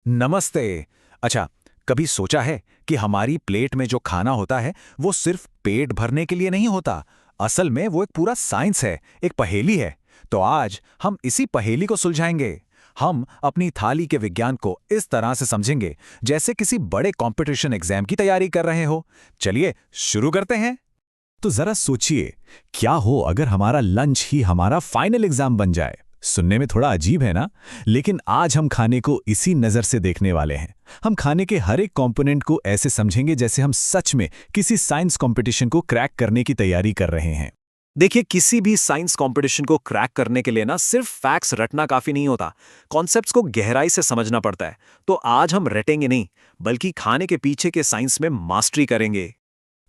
नमस्ते। अच्छा, कभी सोचा है कि हमारी प्लेट में जो खाना होता है वो सिर्फ पेट भरने के लिए नहीं होता। असल में वो एक पूरा साइंस है, एक पहेली है। तो आज हम इसी पहेली को सुलझाएंगे। हम अपनी थाली के विज्ञान को इस तरह से समझेंगे जैसे किसी बड़े कंपटीशन एग्जाम की तैयारी कर रहे हो। चलिए शुरू करते हैं। तो जरा सोचिए, क्या हो अगर हमारा लंच ही हमारा फाइनल एग्जाम बन जाए। सुनने में थोड़ा अजीब है ना? लेकिन आज हम खाने को इसी नज़र से देखने वाले हैं। हम खाने के हर एक कंपोनेंट को ऐसे समझेंगे जैसे हम सच में किसी साइंस कंपटीशन को क्रैक करने की तैयारी कर रहे हैं। देखिए, किसी भी साइंस कंपटीशन को क्रैक करने के लिए ना सिर्फ फैक्ट्स रटना काफी नहीं होता। कॉन्सेप्ट्स को गहराई से समझना पड़ता है। तो आज हम रटेंगे नहीं, बल्कि खाने के पीछे के साइंस में मास्टरी करेंगे।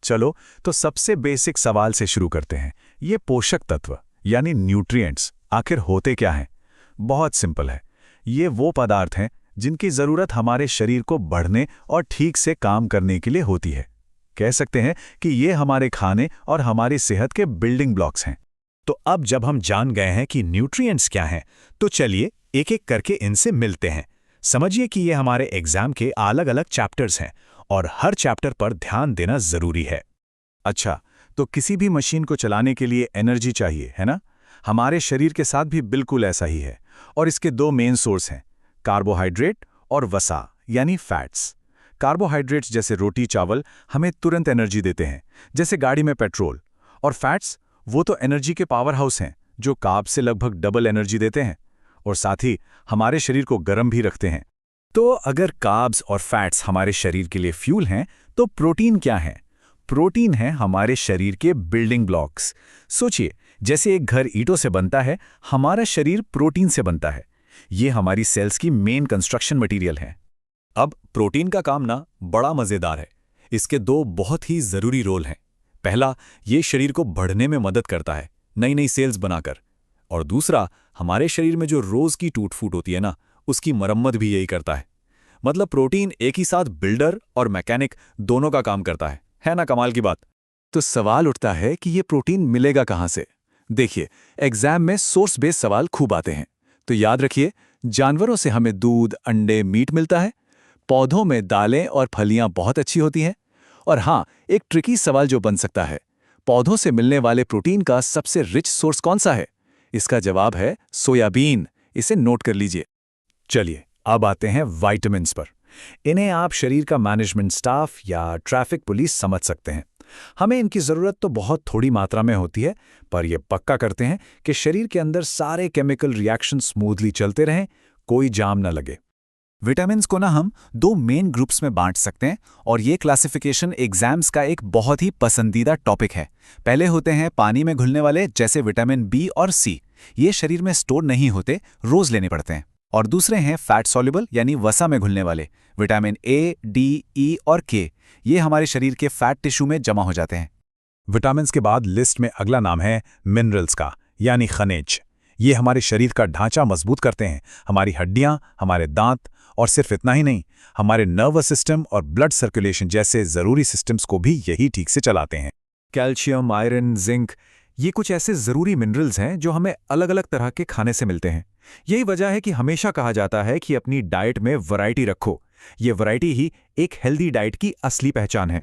चलो, तो सबसे बेसिक सवाल से शुरू करते हैं। ये पोषक तत्व यानी न्यूट्रिएंट्स आखिर होते क्या हैं? बहुत सिंपल है। ये वो पदार्थ हैं जिनकी ज़रूरत हमारे शरीर को बढ़ने और ठीक से काम करने के लिए होती है। कह सकते हैं कि ये हमारे खाने और हमारी सेहत के बिल्डिंग ब्लॉक्स हैं। तो अब जब हम जान गए हैं कि न्यूट्रिएंट्स क्या हैं, तो चलिए एक एक करके इनसे मिलते हैं। समझिए कि ये हमारे एग्जाम के अलग अलग चैप्टर्स हैं और हर चैप्टर पर ध्यान देना ज़रूरी है। अच्छा, तो किसी भी मशीन को चलाने के लिए एनर्जी चाहिए, है ना? हमारे शरीर के साथ भी बिल्कुल ऐसा ही है। और इसके दो मेन सोर्स हैं, कार्बोहाइड्रेट और वसा यानी फैट्स। कार्बोहाइड्रेट्स जैसे रोटी चावल हमें तुरंत एनर्जी देते हैं, जैसे गाड़ी में पेट्रोल। और फैट्स वो तो एनर्जी के पावर हाउस हैं, जो कार्ब से लगभग डबल एनर्जी देते हैं और साथ ही हमारे शरीर को गर्म भी रखते हैं। तो अगर कार्ब्स और फैट्स हमारे शरीर के लिए फ्यूल हैं, तो प्रोटीन क्या है? प्रोटीन है हमारे शरीर के बिल्डिंग ब्लॉक्स। सोचिए, जैसे एक घर ईंटों से बनता है, हमारा शरीर प्रोटीन से बनता है। ये हमारी सेल्स की मेन कंस्ट्रक्शन मटेरियल है। अब प्रोटीन का काम ना बड़ा मजेदार है। इसके दो बहुत ही जरूरी रोल हैं। पहला, ये शरीर को बढ़ने में मदद करता है, नई नई सेल्स बनाकर। और दूसरा, हमारे शरीर में जो रोज की टूट फूट होती है ना, उसकी मरम्मत भी यही करता है। मतलब प्रोटीन एक ही साथ बिल्डर और मैकेनिक दोनों का काम करता है ना? कमाल की बात। तो सवाल उठता है कि ये प्रोटीन मिलेगा कहाँ से? देखिए, एग्जाम में सोर्स बेस्ड सवाल खूब आते हैं। तो याद रखिए, जानवरों से हमें दूध, अंडे, मीट मिलता है। पौधों में दालें और फलियां बहुत अच्छी होती हैं। और हाँ, एक ट्रिकी सवाल जो बन सकता है, पौधों से मिलने वाले प्रोटीन का सबसे रिच सोर्स कौन सा है? इसका जवाब है सोयाबीन। इसे नोट कर लीजिए। चलिए, अब आते हैं विटामिन्स पर। इन्हें आप शरीर का मैनेजमेंट स्टाफ या ट्रैफिक पुलिस समझ सकते हैं। हमें इनकी ज़रूरत तो बहुत थोड़ी मात्रा में होती है, पर ये पक्का करते हैं कि शरीर के अंदर सारे केमिकल रिएक्शन स्मूथली चलते रहें, कोई जाम न लगे। विटामिन्स को ना हम दो मेन ग्रुप्स में बांट सकते हैं और ये क्लासिफिकेशन एग्जाम्स का एक बहुत ही पसंदीदा टॉपिक है। पहले होते हैं पानी में घुलने वाले, जैसे विटामिन बी और सी। ये शरीर में स्टोर नहीं होते, रोज लेने पड़ते हैं। और दूसरे हैं फैट सॉल्युबल यानी वसा में घुलने वाले, विटामिन ए, डी, ई और के। ये हमारे शरीर के फैट टिश्यू में जमा हो जाते हैं। विटामिन्स के बाद लिस्ट में अगला नाम है मिनरल्स का, यानी खनिज। ये हमारे शरीर का ढांचा मजबूत करते हैं, हमारी हड्डियां, हमारे दांत, और सिर्फ इतना ही नहीं, हमारे नर्वस सिस्टम और ब्लड सर्कुलेशन जैसे जरूरी सिस्टम्स को भी यही ठीक से चलाते हैं। कैल्शियम, आयरन, जिंक, ये कुछ ऐसे जरूरी मिनरल्स हैं जो हमें अलग अलग तरह के खाने से मिलते हैं। यही वजह है कि हमेशा कहा जाता है कि अपनी डाइट में वैरायटी रखो। ये वैरायटी ही एक हेल्दी डाइट की असली पहचान है।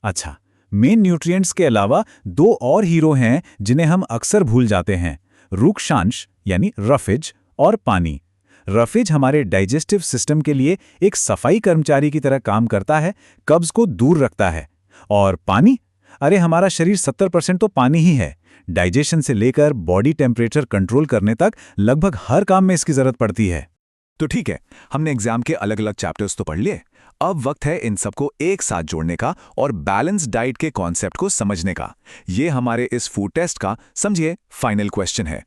अच्छा, मेन न्यूट्रिएंट्स के अलावा दो और हीरो हैं जिन्हें हम अक्सर भूल जाते हैं, रूक्षांश यानी रफेज और पानी। रफेज हमारे डाइजेस्टिव सिस्टम के लिए एक सफाई कर्मचारी की तरह काम करता है, कब्ज को दूर रखता है। और पानी, अरे हमारा शरीर 70% तो पानी ही है। डाइजेशन से लेकर बॉडी टेम्परेचर कंट्रोल करने तक लगभग हर काम में इसकी जरूरत पड़ती है। तो ठीक है, हमने एग्जाम के अलग अलग चैप्टर्स तो पढ़ लिए। अब वक्त है इन सबको एक साथ जोड़ने का और बैलेंस डाइट के कॉन्सेप्ट को समझने का। ये हमारे इस फूड टेस्ट का, समझिए, फाइनल क्वेश्चन है।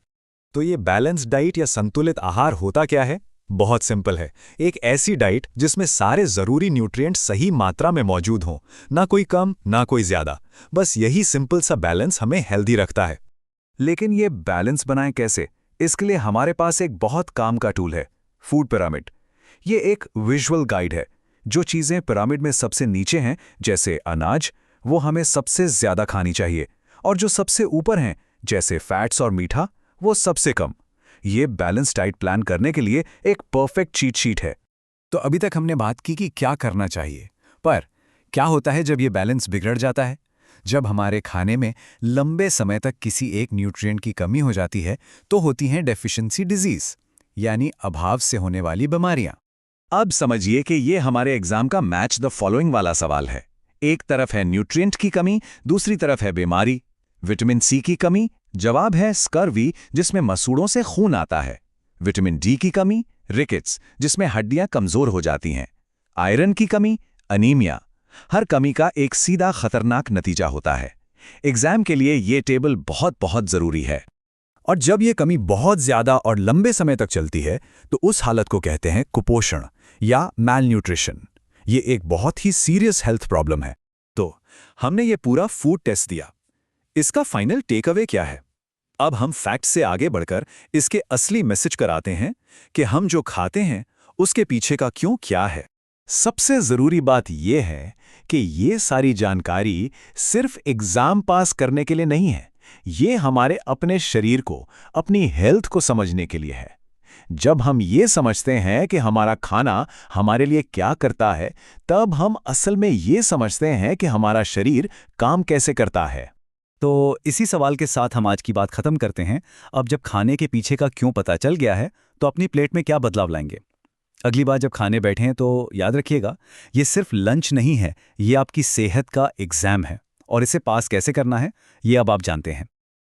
तो ये बैलेंस डाइट या संतुलित आहार होता क्या है? बहुत सिंपल है। एक ऐसी डाइट जिसमें सारे जरूरी न्यूट्रिएंट सही मात्रा में मौजूद हों, ना कोई कम ना कोई ज्यादा। बस यही सिंपल सा बैलेंस हमें हेल्दी रखता है। लेकिन ये बैलेंस बनाएं कैसे? इसके लिए हमारे पास एक बहुत काम का टूल है, फूड पिरामिड। ये एक विजुअल गाइड है। जो चीजें पिरामिड में सबसे नीचे हैं, जैसे अनाज, वो हमें सबसे ज्यादा खानी चाहिए। और जो सबसे ऊपर हैं, जैसे फैट्स और मीठा, वो सबसे कम। ये बैलेंस डाइट प्लान करने के लिए एक परफेक्ट चीट शीट है। तो अभी तक हमने बात की कि क्या करना चाहिए, पर क्या होता है जब ये बैलेंस बिगड़ जाता है? जब हमारे खाने में लंबे समय तक किसी एक न्यूट्रिएंट की कमी हो जाती है, तो होती हैं डेफिशिएंसी डिजीज, यानी अभाव से होने वाली बीमारियां। अब समझिए कि ये हमारे एग्जाम का मैच द फॉलोइंग वाला सवाल है। एक तरफ है न्यूट्रिएंट की कमी, दूसरी तरफ है बीमारी। विटामिन सी की कमी, जवाब है स्कर्वी, जिसमें मसूड़ों से खून आता है। विटामिन डी की कमी, रिकेट्स, जिसमें हड्डियां कमजोर हो जाती हैं। आयरन की कमी, अनीमिया। हर कमी का एक सीधा खतरनाक नतीजा होता है। एग्जाम के लिए ये टेबल बहुत बहुत जरूरी है। और जब ये कमी बहुत ज्यादा और लंबे समय तक चलती है, तो उस हालत को कहते हैं कुपोषण या मैलन्यूट्रिशन। ये एक बहुत ही सीरियस हेल्थ प्रॉब्लम है। तो हमने ये पूरा फूड टेस्ट दिया। इसका फाइनल टेक अवे क्या है? अब हम फैक्ट से आगे बढ़कर इसके असली मैसेज कराते हैं कि हम जो खाते हैं उसके पीछे का क्यों क्या है। सबसे जरूरी बात यह है कि ये सारी जानकारी सिर्फ एग्जाम पास करने के लिए नहीं है, ये हमारे अपने शरीर को, अपनी हेल्थ को समझने के लिए है। जब हम ये समझते हैं कि हमारा खाना हमारे लिए क्या करता है, तब हम असल में ये समझते हैं कि हमारा शरीर काम कैसे करता है। तो इसी सवाल के साथ हम आज की बात खत्म करते हैं। अब जब खाने के पीछे का क्यों पता चल गया है, तो अपनी प्लेट में क्या बदलाव लाएंगे? अगली बार जब खाने बैठे हैं तो याद रखिएगा, ये सिर्फ लंच नहीं है, ये आपकी सेहत का एग्जाम है, और इसे पास कैसे करना है ये अब आप जानते हैं।